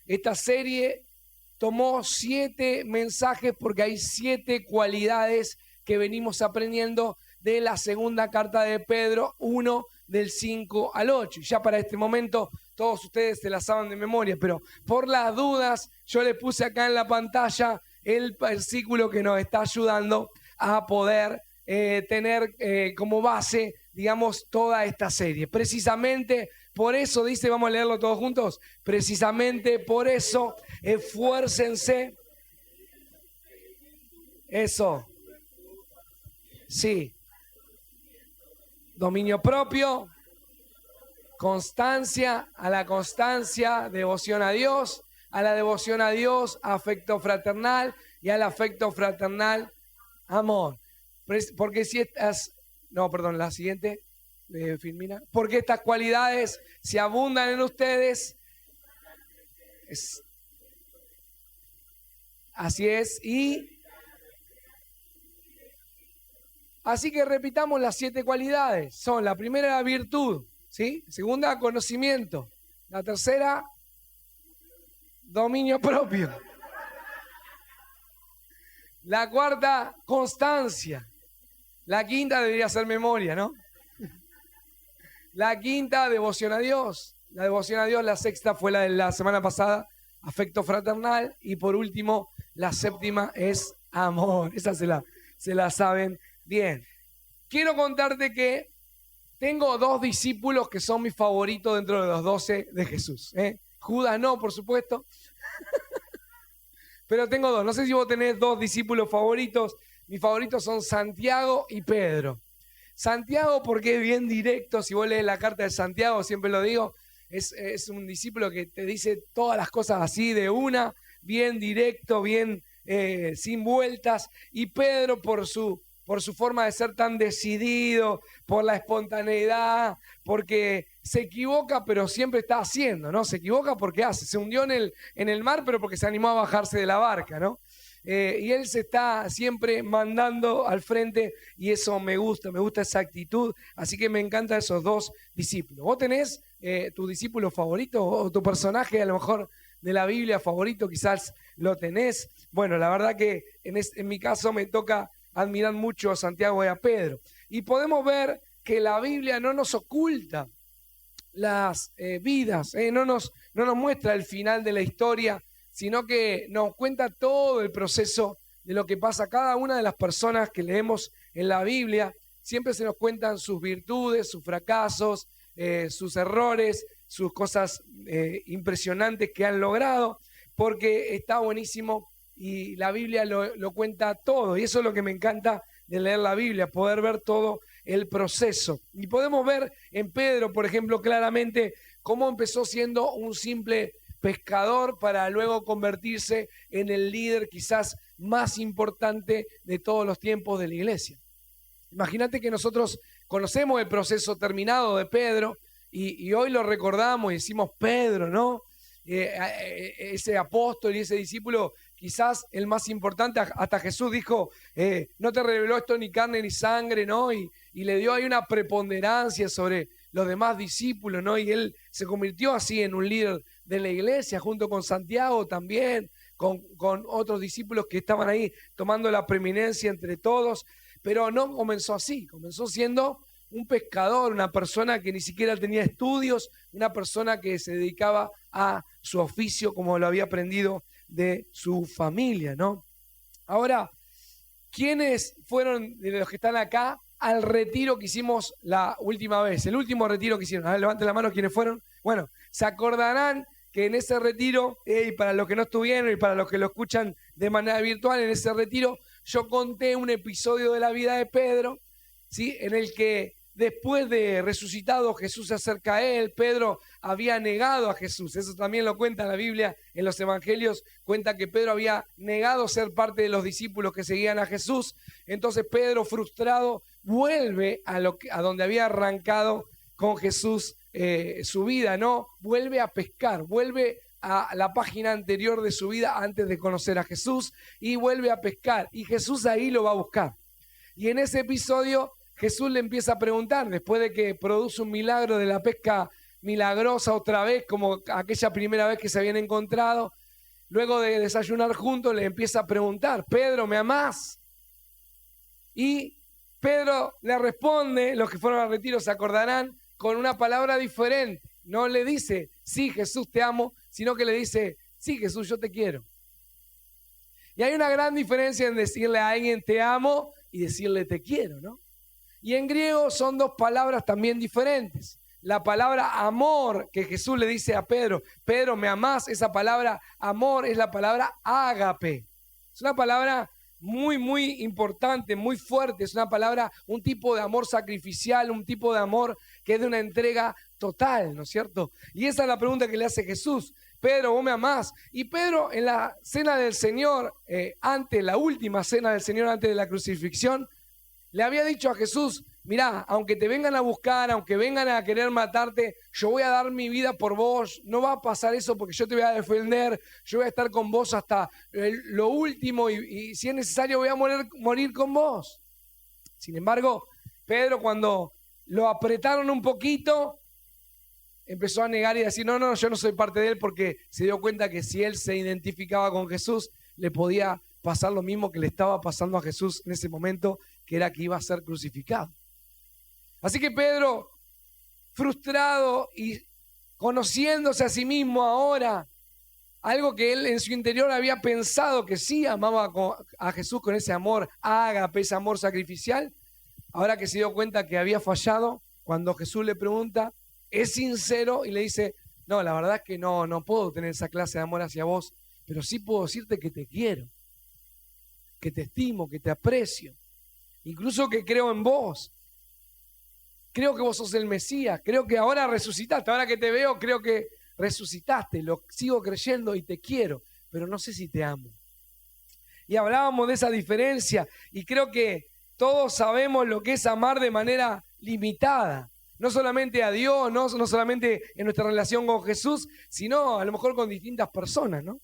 Esta serie tomó 7 mensajes porque hay 7 cualidades que venimos aprendiendo de la segunda carta de Pedro, 1 del 5 al 8. Y ya para este momento todos ustedes se la saben de memoria, pero por las dudas yo le puse acá en la pantalla el versículo que nos está ayudando a poder tener como base, digamos, toda esta serie. Precisamente por eso dice, vamos a leerlo todos juntos, precisamente por eso, esfuércense. Eso. Sí. Dominio propio, constancia, a la constancia, devoción a Dios, a la devoción a Dios, afecto fraternal, y al afecto fraternal, amor. Porque si estas, no, perdón, la siguiente, Filmina, porque estas cualidades se abundan en ustedes, así es, y así que repitamos las 7 cualidades. Son: la primera, la virtud, ¿sí? Segunda, conocimiento. La tercera, dominio propio. La cuarta, constancia. La quinta debería ser memoria, ¿no? La quinta, devoción a Dios. La devoción a Dios, la sexta fue la de la semana pasada, afecto fraternal. Y por último, la séptima es amor. Esa se la saben bien. Quiero contarte que tengo 2 discípulos que son mis favoritos dentro de los 12 de Jesús. Judas no, por supuesto. Pero tengo 2. No sé si vos tenés 2 discípulos favoritos. Mis favoritos son Santiago y Pedro. Santiago porque es bien directo. Si vos lees la carta de Santiago, siempre lo digo, es un discípulo que te dice todas las cosas así de una, bien directo, bien sin vueltas. Y Pedro por su forma de ser tan decidido, por la espontaneidad, porque se equivoca pero siempre está haciendo, ¿no? Se equivoca porque hace. Se hundió en el mar pero porque se animó a bajarse de la barca, ¿no? Y él se está siempre mandando al frente y eso me gusta esa actitud. Así que me encantan esos 2 discípulos. ¿Vos tenés tu discípulo favorito o tu personaje a lo mejor de la Biblia favorito? Quizás lo tenés. Bueno, la verdad que en mi caso me toca admirar mucho a Santiago y a Pedro. Y podemos ver que la Biblia no nos oculta las vidas, no nos muestra el final de la historia, sino que nos cuenta todo el proceso de lo que pasa a cada una de las personas que leemos en la Biblia. Siempre se nos cuentan sus virtudes, sus fracasos, sus errores, sus cosas impresionantes que han logrado, porque está buenísimo y la Biblia lo cuenta todo. Y eso es lo que me encanta de leer la Biblia, poder ver todo el proceso. Y podemos ver en Pedro, por ejemplo, claramente cómo empezó siendo un simple pescador para luego convertirse en el líder quizás más importante de todos los tiempos de la iglesia. Imagínate que nosotros conocemos el proceso terminado de Pedro y hoy lo recordamos y decimos Pedro, ¿no? Ese apóstol y ese discípulo quizás el más importante. Hasta Jesús dijo, no te reveló esto ni carne ni sangre, ¿no? Y le dio ahí una preponderancia sobre los demás discípulos, ¿no? Y él se convirtió así en un líder de la iglesia, junto con Santiago también, con otros discípulos que estaban ahí tomando la preeminencia entre todos. Pero no comenzó así, comenzó siendo un pescador, una persona que ni siquiera tenía estudios, una persona que se dedicaba a su oficio como lo había aprendido de su familia, ¿no? Ahora, ¿quiénes fueron de los que están acá al retiro que hicimos la última vez? El último retiro que hicieron. A ver, levanten la mano, ¿quiénes fueron? Bueno, se acordarán que en ese retiro, y para los que no estuvieron y para los que lo escuchan de manera virtual, en ese retiro yo conté un episodio de la vida de Pedro, ¿sí? En el que después de resucitado Jesús se acerca a él. Pedro había negado a Jesús, eso también lo cuenta la Biblia en los evangelios, cuenta que Pedro había negado ser parte de los discípulos que seguían a Jesús. Entonces Pedro, frustrado, vuelve a donde había arrancado con Jesús su vida, ¿no? Vuelve a pescar, vuelve a la página anterior de su vida antes de conocer a Jesús y vuelve a pescar y Jesús ahí lo va a buscar. Y en ese episodio Jesús le empieza a preguntar, después de que produce un milagro de la pesca milagrosa otra vez, como aquella primera vez que se habían encontrado. Luego de desayunar juntos, le empieza a preguntar: Pedro, ¿me amás? Y Pedro le responde, los que fueron al retiro se acordarán, con una palabra diferente. No le dice: sí, Jesús, te amo, sino que le dice: sí, Jesús, yo te quiero. Y hay una gran diferencia en decirle a alguien te amo y decirle te quiero, ¿no? Y en griego son dos palabras también diferentes. La palabra amor que Jesús le dice a Pedro: Pedro, ¿me amás? Esa palabra amor es la palabra ágape. Es una palabra muy, muy importante, muy fuerte. Es una palabra, un tipo de amor sacrificial, un tipo de amor que es de una entrega total, ¿no es cierto? Y esa es la pregunta que le hace Jesús: Pedro, ¿vos me amás? Y Pedro, en la cena del Señor, la última cena del Señor antes de la crucifixión, le había dicho a Jesús: mirá, aunque te vengan a buscar, aunque vengan a querer matarte, yo voy a dar mi vida por vos. No va a pasar eso porque yo te voy a defender. Yo voy a estar con vos hasta lo último y si es necesario voy a morir con vos. Sin embargo, Pedro, cuando lo apretaron un poquito, empezó a negar y a decir: no, yo no soy parte de él, porque se dio cuenta que si él se identificaba con Jesús, le podía pasar lo mismo que le estaba pasando a Jesús en ese momento, que era que iba a ser crucificado. Así que Pedro, frustrado y conociéndose a sí mismo ahora, algo que él en su interior había pensado que sí amaba a Jesús con ese amor ágape, ese amor sacrificial, ahora que se dio cuenta que había fallado, cuando Jesús le pregunta, es sincero y le dice: no, la verdad es que no puedo tener esa clase de amor hacia vos, pero sí puedo decirte que te quiero, que te estimo, que te aprecio, incluso que creo en vos. Creo que vos sos el Mesías, creo que ahora resucitaste, ahora que te veo creo que resucitaste, lo sigo creyendo y te quiero, pero no sé si te amo. Y hablábamos de esa diferencia y creo que todos sabemos lo que es amar de manera limitada. No solamente a Dios, no solamente en nuestra relación con Jesús, sino a lo mejor con distintas personas, ¿no?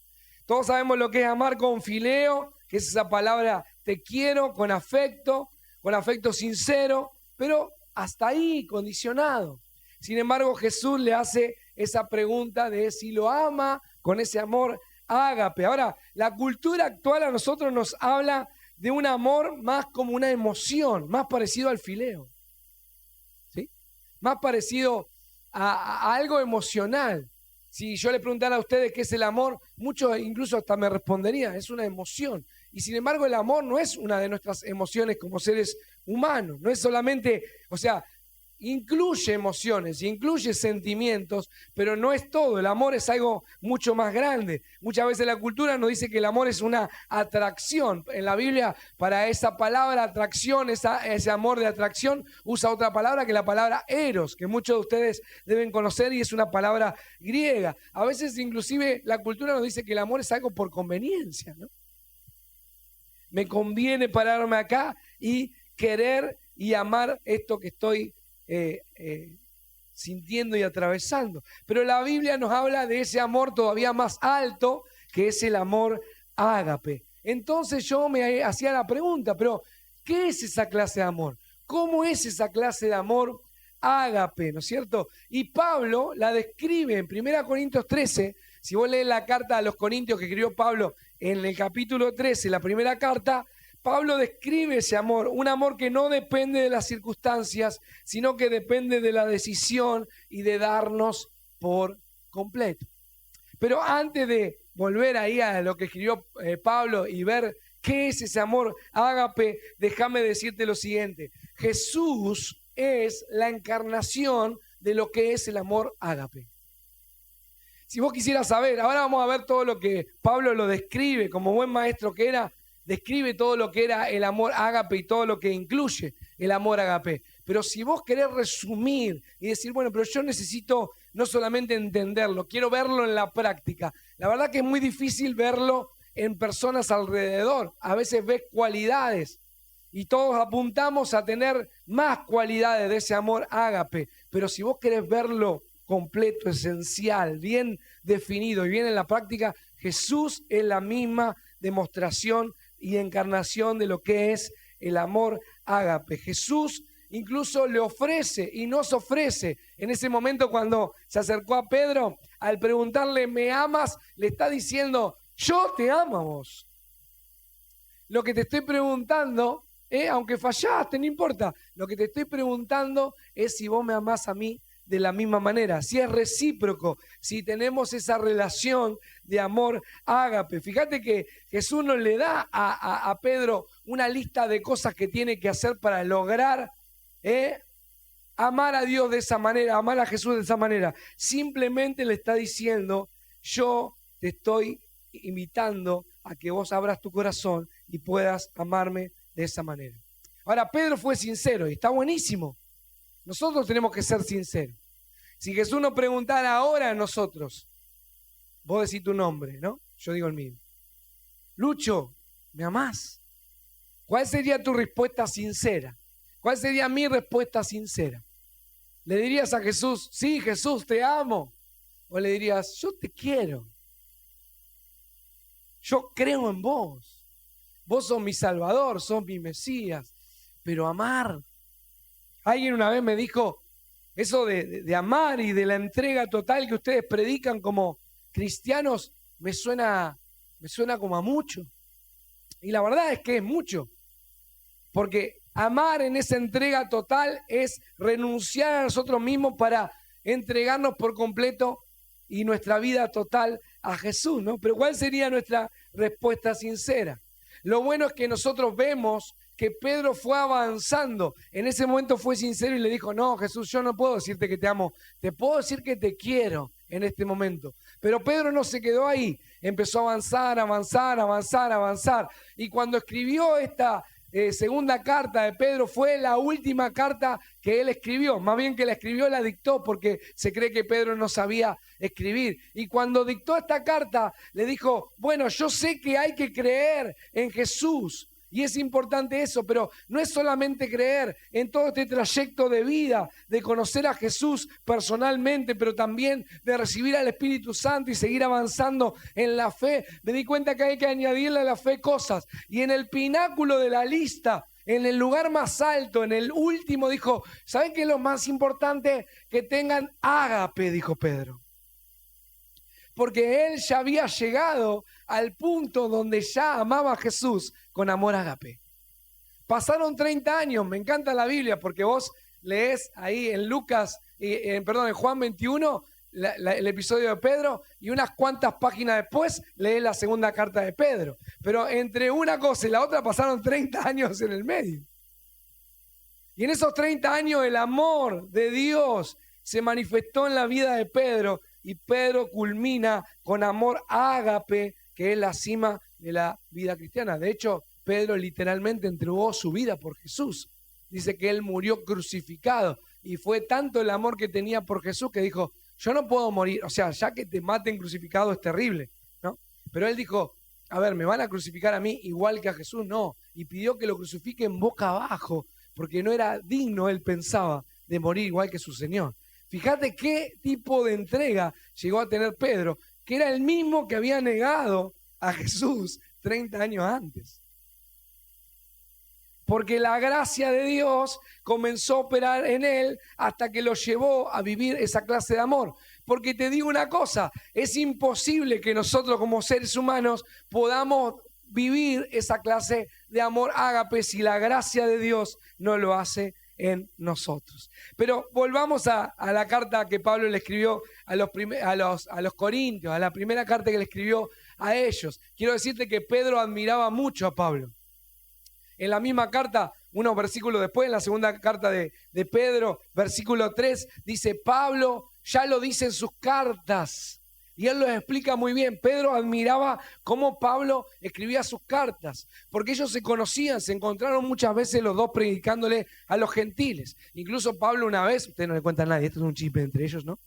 Todos sabemos lo que es amar con fileo, que es esa palabra te quiero, con afecto sincero, pero hasta ahí, condicionado. Sin embargo, Jesús le hace esa pregunta de si lo ama con ese amor ágape. Ahora, la cultura actual a nosotros nos habla de un amor más como una emoción, más parecido al fileo, ¿sí? Más parecido a algo emocional. Si yo le preguntara a ustedes qué es el amor, muchos incluso hasta me responderían: es una emoción. Y sin embargo, el amor no es una de nuestras emociones como seres humanos. No es solamente, incluye emociones, incluye sentimientos, pero no es todo. El amor es algo mucho más grande. Muchas veces la cultura nos dice que el amor es una atracción. En la Biblia, para esa palabra atracción, ese amor de atracción, usa otra palabra, que la palabra eros, que muchos de ustedes deben conocer, y es una palabra griega. A veces inclusive la cultura nos dice que el amor es algo por conveniencia, ¿no? Me conviene pararme acá y querer y amar esto que estoy sintiendo y atravesando. Pero la Biblia nos habla de ese amor todavía más alto, que es el amor ágape. Entonces yo me hacía la pregunta: pero ¿qué es esa clase de amor? ¿Cómo es esa clase de amor ágape? ¿No es cierto? Y Pablo la describe en 1 Corintios 13. Si vos lees la carta a los Corintios que escribió Pablo en el capítulo 13, la primera carta, Pablo describe ese amor, un amor que no depende de las circunstancias, sino que depende de la decisión y de darnos por completo. Pero antes de volver ahí a lo que escribió Pablo y ver qué es ese amor ágape, déjame decirte lo siguiente: Jesús es la encarnación de lo que es el amor ágape. Si vos quisieras saber, ahora vamos a ver todo lo que Pablo lo describe como buen maestro que era. Describe todo lo que era el amor ágape y todo lo que incluye el amor ágape. Pero si vos querés resumir y decir: bueno, pero yo necesito no solamente entenderlo, quiero verlo en la práctica. La verdad que es muy difícil verlo en personas alrededor. A veces ves cualidades y todos apuntamos a tener más cualidades de ese amor ágape. Pero si vos querés verlo completo, esencial, bien definido y bien en la práctica, Jesús es la misma demostración y encarnación de lo que es el amor ágape. Jesús incluso le ofrece y nos ofrece. En ese momento cuando se acercó a Pedro, al preguntarle, ¿me amas?, le está diciendo, yo te amo a vos. Lo que te estoy preguntando, aunque fallaste, no importa, lo que te estoy preguntando es si vos me amás a mí de la misma manera, si es recíproco, si tenemos esa relación de amor ágape. Fíjate que Jesús no le da a Pedro una lista de cosas que tiene que hacer para lograr amar a Dios de esa manera, amar a Jesús de esa manera. Simplemente le está diciendo, yo te estoy invitando a que vos abras tu corazón y puedas amarme de esa manera. Ahora, Pedro fue sincero y está buenísimo. Nosotros tenemos que ser sinceros. Si Jesús nos preguntara ahora a nosotros, vos decís tu nombre, ¿no? Yo digo el mío. Lucho, ¿me amás? ¿Cuál sería tu respuesta sincera? ¿Cuál sería mi respuesta sincera? ¿Le dirías a Jesús, sí, Jesús, te amo? ¿O le dirías, yo te quiero? Yo creo en vos. Vos sos mi Salvador, sos mi Mesías. Pero amar. Alguien una vez me dijo, eso de amar y de la entrega total que ustedes predican como cristianos, me suena como a mucho. Y la verdad es que es mucho. Porque amar en esa entrega total es renunciar a nosotros mismos para entregarnos por completo y nuestra vida total a Jesús, ¿no? Pero ¿cuál sería nuestra respuesta sincera? Lo bueno es que nosotros vemos que Pedro fue avanzando. En ese momento fue sincero y le dijo, no, Jesús, yo no puedo decirte que te amo, te puedo decir que te quiero en este momento. Pero Pedro no se quedó ahí, empezó a avanzar, avanzar, avanzar, avanzar. Y cuando escribió esta segunda carta de Pedro, fue la última carta que él escribió, más bien que la escribió, la dictó, porque se cree que Pedro no sabía escribir. Y cuando dictó esta carta, le dijo, bueno, yo sé que hay que creer en Jesús, y es importante eso, pero no es solamente creer en todo este trayecto de vida, de conocer a Jesús personalmente, pero también de recibir al Espíritu Santo y seguir avanzando en la fe. Me di cuenta que hay que añadirle a la fe cosas. Y en el pináculo de la lista, en el lugar más alto, en el último, dijo, ¿saben qué es lo más importante? Que tengan ágape, dijo Pedro. Porque él ya había llegado al punto donde ya amaba a Jesús con amor ágape. Pasaron 30 años, me encanta la Biblia, porque vos lees ahí en en Juan 21, el episodio de Pedro, y unas cuantas páginas después lees la segunda carta de Pedro. Pero entre una cosa y la otra pasaron 30 años en el medio. Y en esos 30 años el amor de Dios se manifestó en la vida de Pedro, y Pedro culmina con amor ágape, que es la cima de la vida cristiana. De hecho, Pedro literalmente entregó su vida por Jesús. Dice que él murió crucificado, y fue tanto el amor que tenía por Jesús que dijo, yo no puedo morir, o sea, ya que te maten crucificado es terrible, ¿no? Pero él dijo, a ver, ¿me van a crucificar a mí igual que a Jesús? No, y pidió que lo crucifiquen boca abajo, porque no era digno, él pensaba, de morir igual que su Señor. Fíjate qué tipo de entrega llegó a tener Pedro, que era el mismo que había negado a Jesús 30 años antes. Porque la gracia de Dios comenzó a operar en él hasta que lo llevó a vivir esa clase de amor. Porque te digo una cosa, es imposible que nosotros como seres humanos podamos vivir esa clase de amor ágape si la gracia de Dios no lo hace en nosotros. Pero volvamos a la carta que Pablo le escribió a los Corintios, a la primera carta que le escribió a ellos. Quiero decirte que Pedro admiraba mucho a Pablo. En la misma carta, unos versículos después, en la segunda carta de Pedro, versículo 3, dice, Pablo ya lo dice en sus cartas. Y él lo explica muy bien. Pedro admiraba cómo Pablo escribía sus cartas, porque ellos se conocían, se encontraron muchas veces los dos predicándole a los gentiles. Incluso Pablo una vez, usted no le cuenta a nadie, esto es un chisme entre ellos, ¿no?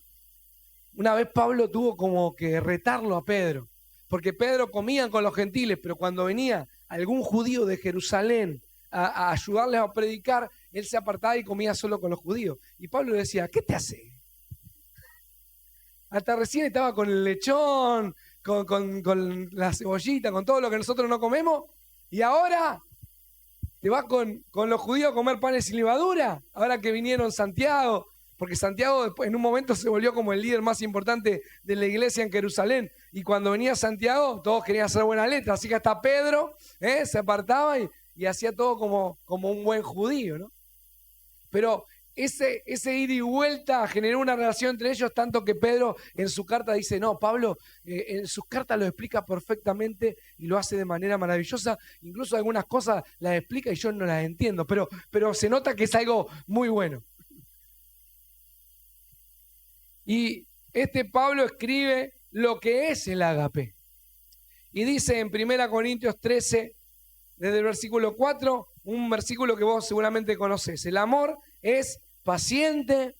Una vez Pablo tuvo como que retarlo a Pedro, porque Pedro comía con los gentiles, pero cuando venía algún judío de Jerusalén a ayudarles a predicar, él se apartaba y comía solo con los judíos. Y Pablo le decía, ¿qué te hace? Hasta recién estaba con el lechón, con la cebollita, con todo lo que nosotros no comemos, y ahora ¿Te vas con los judíos a comer panes sin levadura? Ahora que vinieron Santiago, porque Santiago después, en un momento se volvió como el líder más importante de la iglesia en Jerusalén. Y cuando venía Santiago, todos querían hacer buena letra. Así que hasta Pedro se apartaba y hacía todo como un buen judío, ¿no? Pero ese ida y vuelta generó una relación entre ellos, tanto que Pedro en su carta dice, no, Pablo en sus cartas lo explica perfectamente y lo hace de manera maravillosa. Incluso algunas cosas las explica y yo no las entiendo, pero se nota que es algo muy bueno. Y Pablo escribe lo que es el ágape. Y dice en 1 Corintios 13, desde el versículo 4, un versículo que vos seguramente conocés. El amor es paciente,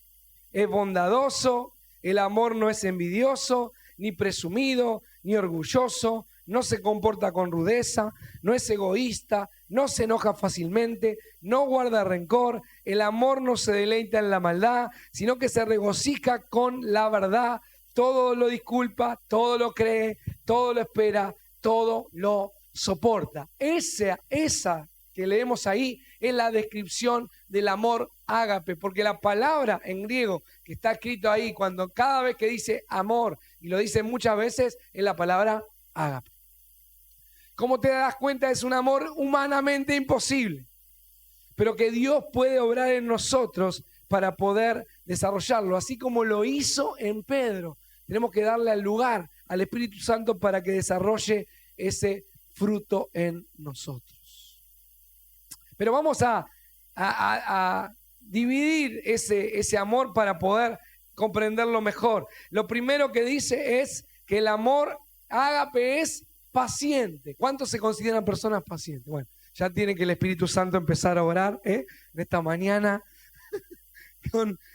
es bondadoso, el amor no es envidioso, ni presumido, ni orgulloso, no se comporta con rudeza, no es egoísta, no se enoja fácilmente, no guarda rencor, el amor no se deleita en la maldad, sino que se regocija con la verdad, todo lo disculpa, todo lo cree, todo lo espera, todo lo soporta. Esa que leemos ahí es la descripción del amor ágape, porque la palabra en griego que está escrito ahí, cuando cada vez que dice amor, y lo dice muchas veces, es la palabra ágape. Como te das cuenta, es un amor humanamente imposible, pero que Dios puede obrar en nosotros para poder desarrollarlo, así como lo hizo en Pedro. Tenemos que darle el lugar al Espíritu Santo para que desarrolle ese fruto en nosotros. Pero vamos a dividir ese amor para poder comprenderlo mejor. Lo primero que dice es que el amor ágape es paciente. ¿Cuántos se consideran personas pacientes? Bueno, ya tiene que el Espíritu Santo empezar a orar en esta mañana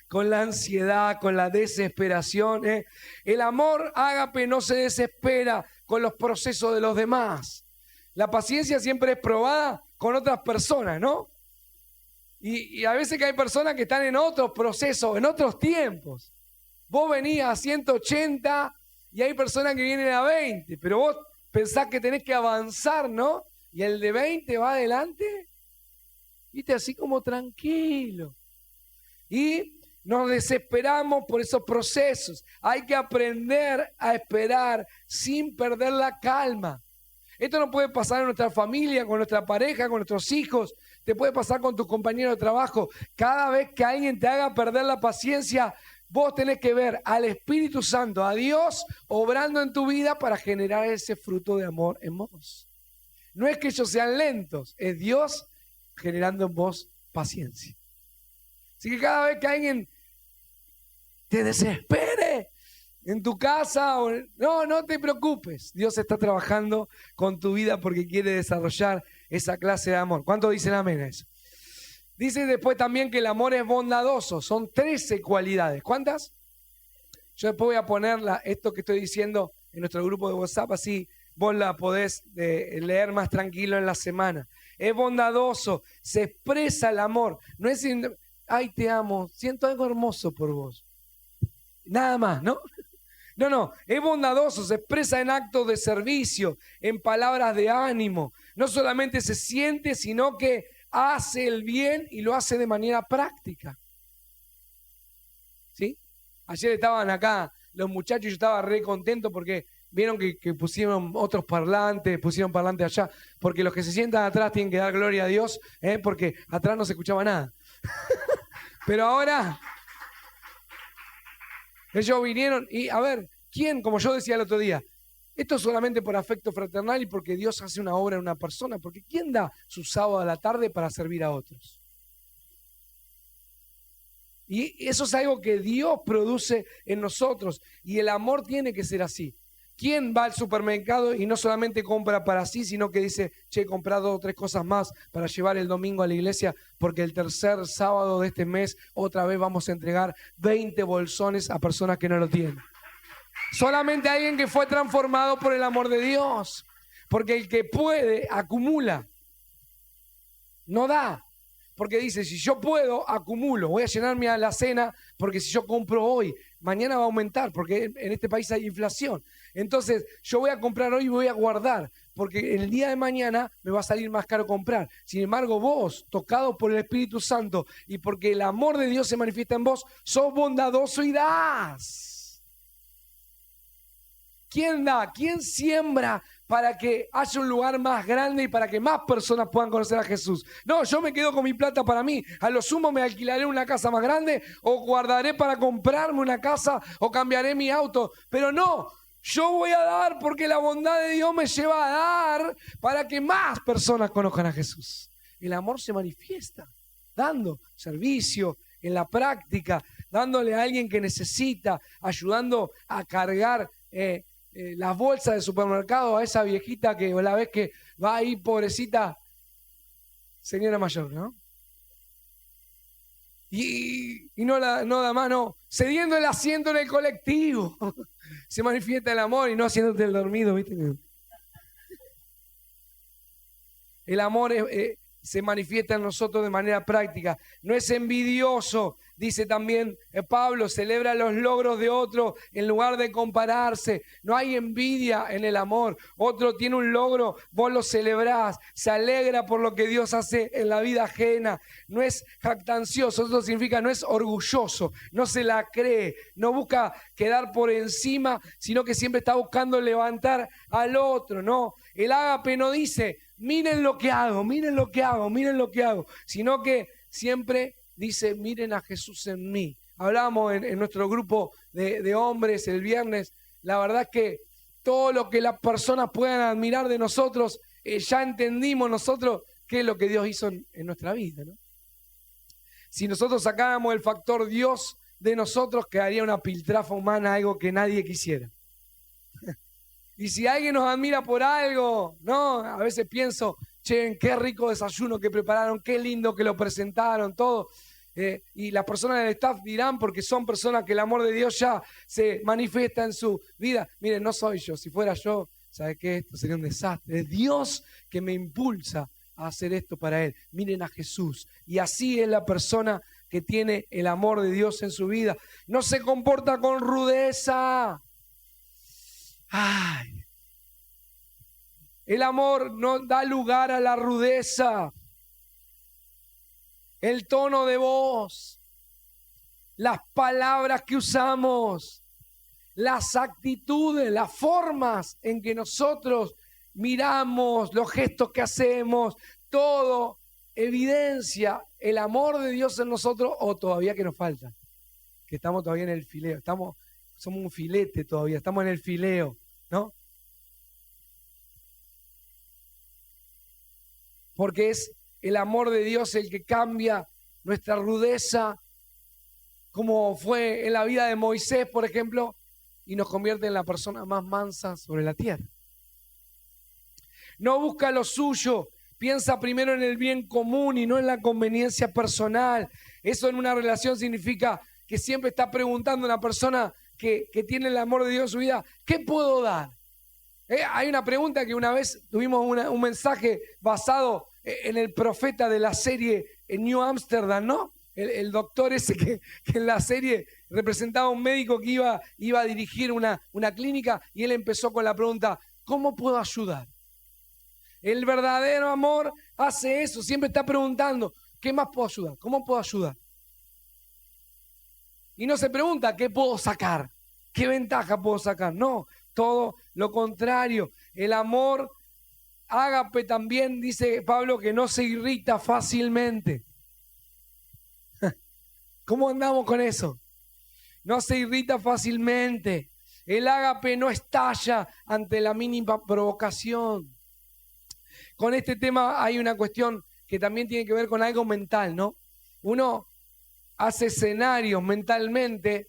con la ansiedad, con la desesperación. El amor ágape no se desespera con los procesos de los demás. La paciencia siempre es probada con otras personas, ¿no? Y a veces que hay personas que están en otros procesos, en otros tiempos. Vos venís a 180 y hay personas que vienen a 20, pero vos pensás que tenés que avanzar, ¿no? Y el de 20 va adelante, viste, así como tranquilo. Y nos desesperamos por esos procesos. Hay que aprender a esperar sin perder la calma. Esto no puede pasar en nuestra familia, con nuestra pareja, con nuestros hijos. Te puede pasar con tus compañeros de trabajo. Cada vez que alguien te haga perder la paciencia, vos tenés que ver al Espíritu Santo, a Dios, obrando en tu vida para generar ese fruto de amor en vos. No es que ellos sean lentos, es Dios generando en vos paciencia. Así que cada vez que alguien te desespere en tu casa, no te preocupes. Dios está trabajando con tu vida porque quiere desarrollar esa clase de amor. ¿Cuántos dicen amén a eso? Dice después también que el amor es bondadoso. Son 13 cualidades. ¿Cuántas? Yo después voy a poner esto que estoy diciendo en nuestro grupo de WhatsApp, así vos la podés leer más tranquilo en la semana. Es bondadoso, se expresa el amor. No es, ay, te amo, siento algo hermoso por vos. Nada más, ¿no? No, es bondadoso, se expresa en actos de servicio, en palabras de ánimo. No solamente se siente, sino que hace el bien y lo hace de manera práctica. ¿Sí? Ayer estaban acá los muchachos y yo estaba re contento porque vieron que pusieron otros parlantes, pusieron parlantes allá, porque los que se sientan atrás tienen que dar gloria a Dios, porque atrás no se escuchaba nada. Pero ahora ellos vinieron y, a ver, ¿quién? Como yo decía el otro día, esto es solamente por afecto fraternal y porque Dios hace una obra en una persona, porque ¿quién da su sábado a la tarde para servir a otros? Y eso es algo que Dios produce en nosotros y el amor tiene que ser así. ¿Quién va al supermercado y no solamente compra para sí, sino que dice, che, he comprado 2 o 3 cosas más para llevar el domingo a la iglesia porque el tercer sábado de este mes otra vez vamos a entregar 20 bolsones a personas que no lo tienen? Solamente alguien que fue transformado por el amor de Dios. Porque el que puede, acumula. No da. Porque dice, si yo puedo, acumulo. Voy a llenar mi alacena porque si yo compro hoy, mañana va a aumentar porque en este país hay inflación. Entonces, yo voy a comprar hoy y voy a guardar. porque el día de mañana me va a salir más caro comprar. Sin embargo, vos, tocado por el Espíritu Santo y porque el amor de Dios se manifiesta en vos, sos bondadoso y das. ¿Quién da? ¿Quién siembra para que haya un lugar más grande y para que más personas puedan conocer a Jesús? No, yo me quedo con mi plata para mí. A lo sumo me alquilaré una casa más grande o guardaré para comprarme una casa o cambiaré mi auto. Pero no, yo voy a dar porque la bondad de Dios me lleva a dar para que más personas conozcan a Jesús. El amor se manifiesta dando servicio en la práctica, dándole a alguien que necesita, ayudando a cargar las bolsas del supermercado a esa viejita que la vez que va ahí, pobrecita, señora mayor, ¿no? Y no da mano, cediendo el asiento en el colectivo. Se manifiesta el amor y no haciéndote el dormido, ¿viste? El amor se manifiesta en nosotros de manera práctica. No es envidioso, dice también Pablo, celebra los logros de otro en lugar de compararse. No hay envidia en el amor. Otro tiene un logro, vos lo celebrás, se alegra por lo que Dios hace en la vida ajena. No es jactancioso, eso significa no es orgulloso, no se la cree, no busca quedar por encima, sino que siempre está buscando levantar al otro, ¿no? El ágape no dice, miren lo que hago, miren lo que hago, miren lo que hago, sino que siempre dice, miren a Jesús en mí. Hablábamos en nuestro grupo de hombres el viernes, la verdad es que todo lo que las personas puedan admirar de nosotros, ya entendimos nosotros qué es lo que Dios hizo en nuestra vida, ¿no? Si nosotros sacáramos el factor Dios de nosotros, quedaría una piltrafa humana, algo que nadie quisiera. Y si alguien nos admira por algo, ¿no? A veces pienso, che, qué rico desayuno que prepararon, qué lindo que lo presentaron, todo. Y las personas del staff dirán, porque son personas que el amor de Dios ya se manifiesta en su vida. Miren, no soy yo, si fuera yo, ¿sabe qué? Esto sería un desastre. Es Dios que me impulsa a hacer esto para Él. Miren a Jesús. Y así es la persona que tiene el amor de Dios en su vida. No se comporta con rudeza. Ay, el amor no da lugar a la rudeza. El tono de voz, las palabras que usamos, las actitudes, las formas en que nosotros miramos, los gestos que hacemos, todo evidencia el amor de Dios en nosotros o todavía que nos falta, que estamos todavía en el fileo, somos un filete todavía, estamos en el fileo, ¿no? Porque es el amor de Dios el que cambia nuestra rudeza, como fue en la vida de Moisés, por ejemplo, y nos convierte en la persona más mansa sobre la tierra. No busca lo suyo, piensa primero en el bien común y no en la conveniencia personal. Eso en una relación significa que siempre está preguntando a una persona que tiene el amor de Dios en su vida, ¿qué puedo dar? Hay una pregunta que una vez tuvimos un mensaje basado en el profeta de la serie en New Amsterdam, ¿no? El doctor ese que en la serie representaba a un médico que iba a dirigir una clínica y él empezó con la pregunta, ¿cómo puedo ayudar? El verdadero amor hace eso, siempre está preguntando, ¿qué más puedo ayudar? ¿Cómo puedo ayudar? Y no se pregunta, ¿qué puedo sacar? ¿Qué ventaja puedo sacar? No, todo lo contrario. El amor ágape también, dice Pablo, que no se irrita fácilmente. ¿Cómo andamos con eso? No se irrita fácilmente. El ágape no estalla ante la mínima provocación. Con este tema hay una cuestión que también tiene que ver con algo mental, ¿no? Uno hace escenarios mentalmente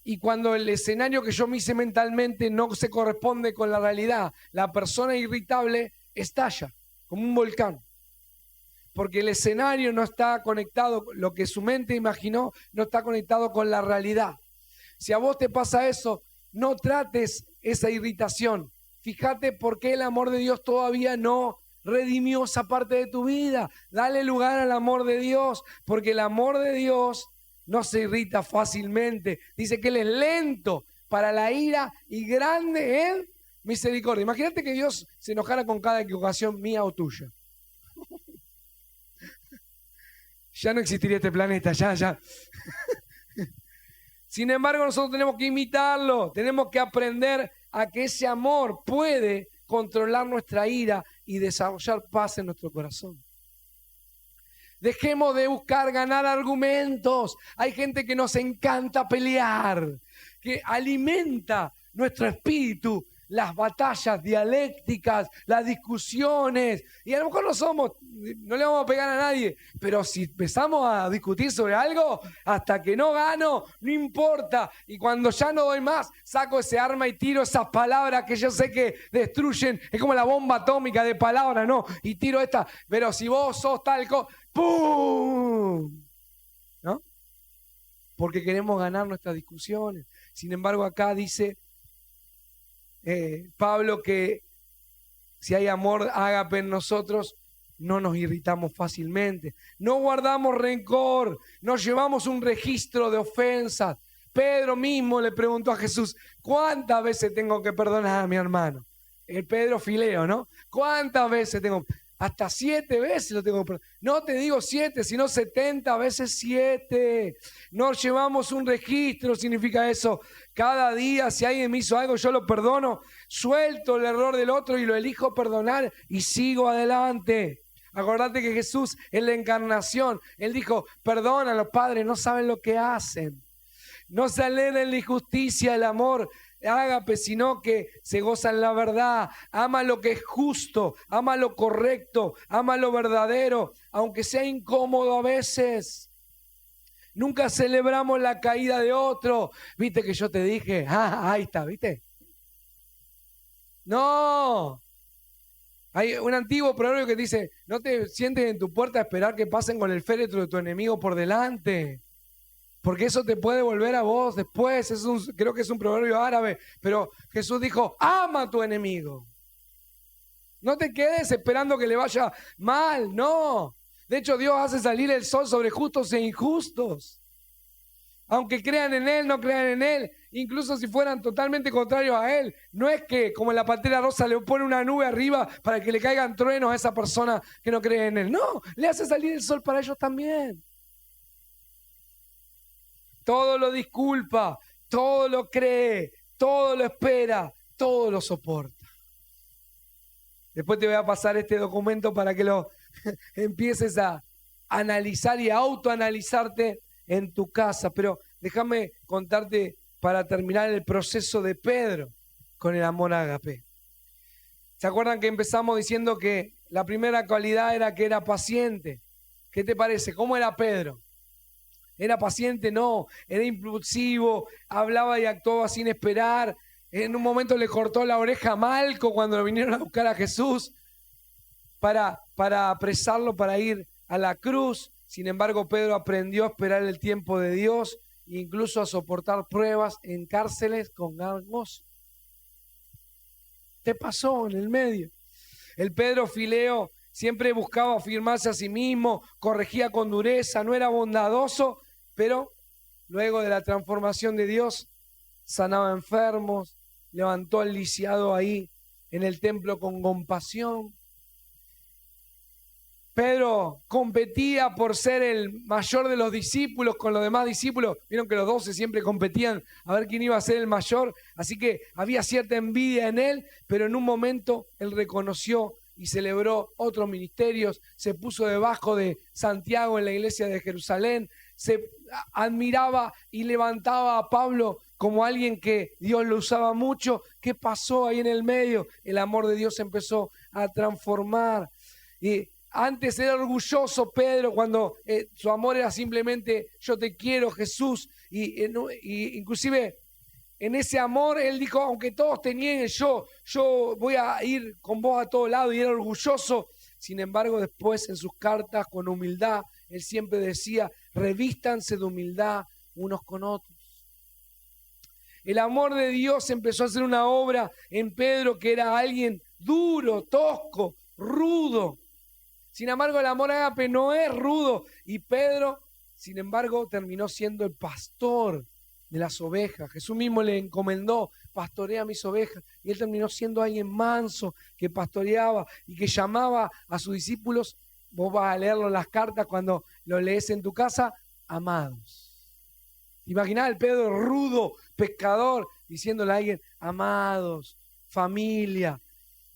y cuando el escenario que yo me hice mentalmente no se corresponde con la realidad, la persona irritable estalla como un volcán. Porque el escenario no está conectado, lo que su mente imaginó no está conectado con la realidad. Si a vos te pasa eso, no trates esa irritación. Fíjate por qué el amor de Dios todavía no redimió esa parte de tu vida. Dale lugar al amor de Dios, porque el amor de Dios no se irrita fácilmente. Dice que Él es lento para la ira y grande en Misericordia. Imagínate que Dios se enojara con cada equivocación mía o tuya. Ya no existiría este planeta, ya. Sin embargo, nosotros tenemos que imitarlo, tenemos que aprender a que ese amor puede controlar nuestra ira y desarrollar paz en nuestro corazón. Dejemos de buscar ganar argumentos. Hay gente que nos encanta pelear, que alimenta nuestro espíritu, las batallas dialécticas, las discusiones. Y a lo mejor no le vamos a pegar a nadie, pero si empezamos a discutir sobre algo, hasta que no gano, no importa. Y cuando ya no doy más, saco ese arma y tiro esas palabras que yo sé que destruyen. Es como la bomba atómica de palabras, ¿no? Y tiro esta, pero si vos sos tal cosa, ¡pum! ¿No? Porque queremos ganar nuestras discusiones. Sin embargo, acá dice Pablo que si hay amor ágape en nosotros, no nos irritamos fácilmente, no guardamos rencor, no llevamos un registro de ofensas. Pedro mismo le preguntó a Jesús, ¿cuántas veces tengo que perdonar a mi hermano? El Pedro Fileo, ¿no? ¿Cuántas veces tengo? Hasta 7 veces lo tengo que perdonar. No te digo 7, sino 70 veces 7. No llevamos un registro, significa eso. Cada día, si alguien me hizo algo, yo lo perdono, suelto el error del otro y lo elijo perdonar y sigo adelante. Acordate que Jesús en la encarnación, Él dijo, perdona a los padres, no saben lo que hacen. No se alegra en la injusticia, el amor ágape, sino que se goza en la verdad. Ama lo que es justo, ama lo correcto, ama lo verdadero, aunque sea incómodo a veces. Nunca celebramos la caída de otro. ¿Viste que yo te dije? Ahí está, ¿viste? No. Hay un antiguo proverbio que dice, no te sientes en tu puerta a esperar que pasen con el féretro de tu enemigo por delante. Porque eso te puede volver a vos después. Creo que es un proverbio árabe. Pero Jesús dijo, ama a tu enemigo. No te quedes esperando que le vaya mal, no. De hecho, Dios hace salir el sol sobre justos e injustos. Aunque crean en Él, no crean en Él. Incluso si fueran totalmente contrarios a Él. No es que, como en la Pantera Rosa, le pone una nube arriba para que le caigan truenos a esa persona que no cree en Él. No, le hace salir el sol para ellos también. Todo lo disculpa, todo lo cree, todo lo espera, todo lo soporta. Después te voy a pasar este documento para que lo empieces a analizar y a autoanalizarte en tu casa. Pero déjame contarte para terminar el proceso de Pedro con el amor ágape. ¿Se acuerdan que empezamos diciendo que la primera cualidad era que era paciente? ¿Qué te parece? ¿Cómo era Pedro? ¿Era paciente? No. Era impulsivo, hablaba y actuaba sin esperar. En un momento le cortó la oreja a Malco cuando lo vinieron a buscar a Jesús para apresarlo, para ir a la cruz. Sin embargo, Pedro aprendió a esperar el tiempo de Dios e incluso a soportar pruebas en cárceles con gran gozo. ¿Qué pasó en el medio? El Pedro Fileo siempre buscaba afirmarse a sí mismo, corregía con dureza, no era bondadoso, pero luego de la transformación de Dios, sanaba enfermos, levantó al lisiado ahí en el templo con compasión. Pedro competía por ser el mayor de los discípulos con los demás discípulos. Vieron que los 12 siempre competían a ver quién iba a ser el mayor. Así que había cierta envidia en él, pero en un momento él reconoció y celebró otros ministerios. Se puso debajo de Santiago en la iglesia de Jerusalén. Se admiraba y levantaba a Pablo como alguien que Dios lo usaba mucho. ¿Qué pasó ahí en el medio? El amor de Dios empezó a transformar. Y antes era orgulloso Pedro cuando su amor era simplemente yo te quiero, Jesús. Y inclusive en ese amor él dijo, aunque todos te nieguen, yo voy a ir con vos a todo lado, y era orgulloso. Sin embargo, después en sus cartas con humildad, él siempre decía, revístanse de humildad unos con otros. El amor de Dios empezó a hacer una obra en Pedro, que era alguien duro, tosco, rudo. Sin embargo, el amor ágape no es rudo. Y Pedro, sin embargo, terminó siendo el pastor de las ovejas. Jesús mismo le encomendó, pastorea mis ovejas. Y él terminó siendo alguien manso, que pastoreaba y que llamaba a sus discípulos. Vos vas a leerlo en las cartas cuando lo lees en tu casa, amados. Imaginá el Pedro rudo, pescador, diciéndole a alguien, amados, familia.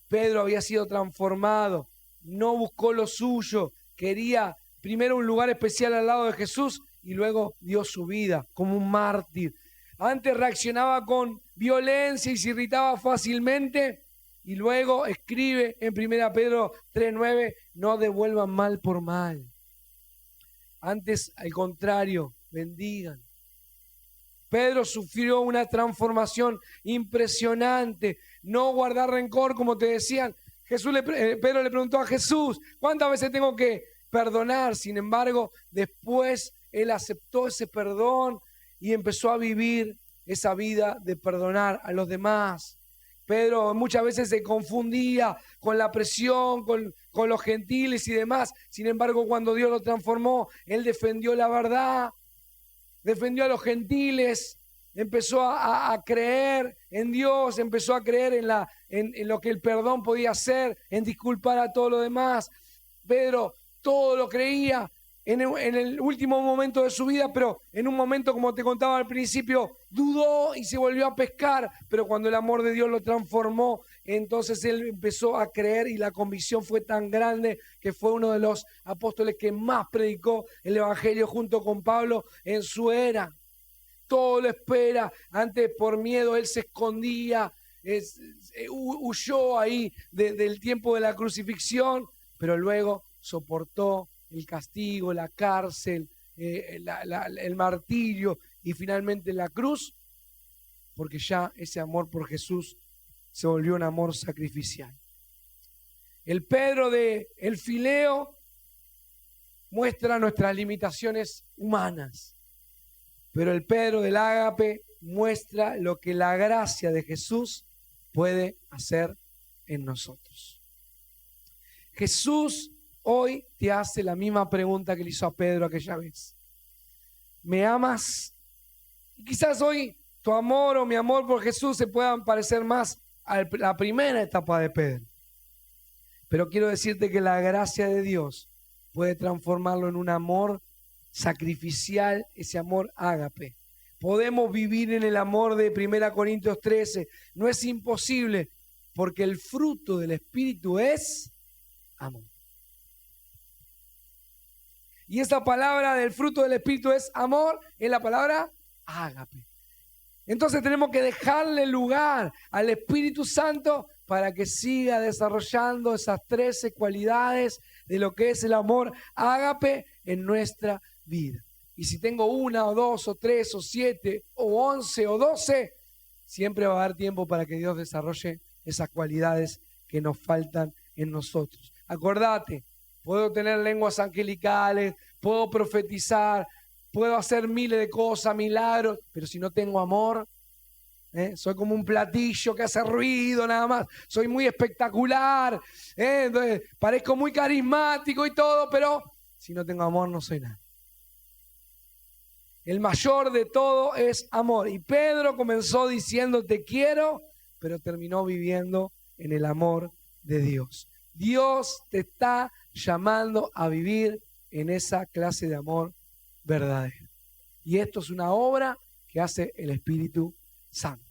Pedro había sido transformado, no buscó lo suyo, quería primero un lugar especial al lado de Jesús y luego dio su vida como un mártir. Antes reaccionaba con violencia y se irritaba fácilmente y luego escribe en 1 Pedro 3:9, no devuelvan mal por mal. Antes, al contrario, bendigan. Pedro sufrió una transformación impresionante. No guardar rencor, como te decían. Pedro le preguntó a Jesús, ¿cuántas veces tengo que perdonar? Sin embargo, después él aceptó ese perdón y empezó a vivir esa vida de perdonar a los demás. Pedro muchas veces se confundía con la presión, con los gentiles y demás. Sin embargo, cuando Dios lo transformó, él defendió la verdad, defendió a los gentiles, empezó a creer en Dios, empezó a creer en lo que el perdón podía hacer, en disculpar a todo lo demás. Pedro todo lo creía en el último momento de su vida, pero en un momento, como te contaba al principio, dudó y se volvió a pescar, pero cuando el amor de Dios lo transformó, entonces él empezó a creer y la convicción fue tan grande que fue uno de los apóstoles que más predicó el evangelio junto con Pablo en su era. Todo lo espera, antes por miedo él se escondía, huyó ahí del tiempo de la crucifixión, pero luego soportó el castigo, la cárcel, el martirio y finalmente la cruz, porque ya ese amor por Jesús se volvió un amor sacrificial. El Pedro de el Fileo muestra nuestras limitaciones humanas, pero el Pedro del Ágape muestra lo que la gracia de Jesús puede hacer en nosotros. Jesús hoy te hace la misma pregunta que le hizo a Pedro aquella vez. ¿Me amas? Y quizás hoy tu amor o mi amor por Jesús se puedan parecer más a la primera etapa de Pedro. Pero quiero decirte que la gracia de Dios puede transformarlo en un amor sacrificial, ese amor ágape. Podemos vivir en el amor de 1 Corintios 13. No es imposible, porque el fruto del Espíritu es amor. Y esa palabra del fruto del Espíritu es amor, es la palabra ágape. Entonces tenemos que dejarle lugar al Espíritu Santo para que siga desarrollando esas 13 cualidades de lo que es el amor ágape en nuestra vida. Y si tengo 1 o 2 o 3 o 7 o 11 o 12, siempre va a haber tiempo para que Dios desarrolle esas cualidades que nos faltan en nosotros. Acordate, puedo tener lenguas angelicales, puedo profetizar, puedo hacer miles de cosas, milagros, pero si no tengo amor, soy como un platillo que hace ruido nada más, soy muy espectacular, entonces parezco muy carismático y todo, pero si no tengo amor no soy nada. El mayor de todo es amor. Y Pedro comenzó diciendo te quiero, pero terminó viviendo en el amor de Dios. Dios te está llamando a vivir en esa clase de amor verdadero. Y esto es una obra que hace el Espíritu Santo.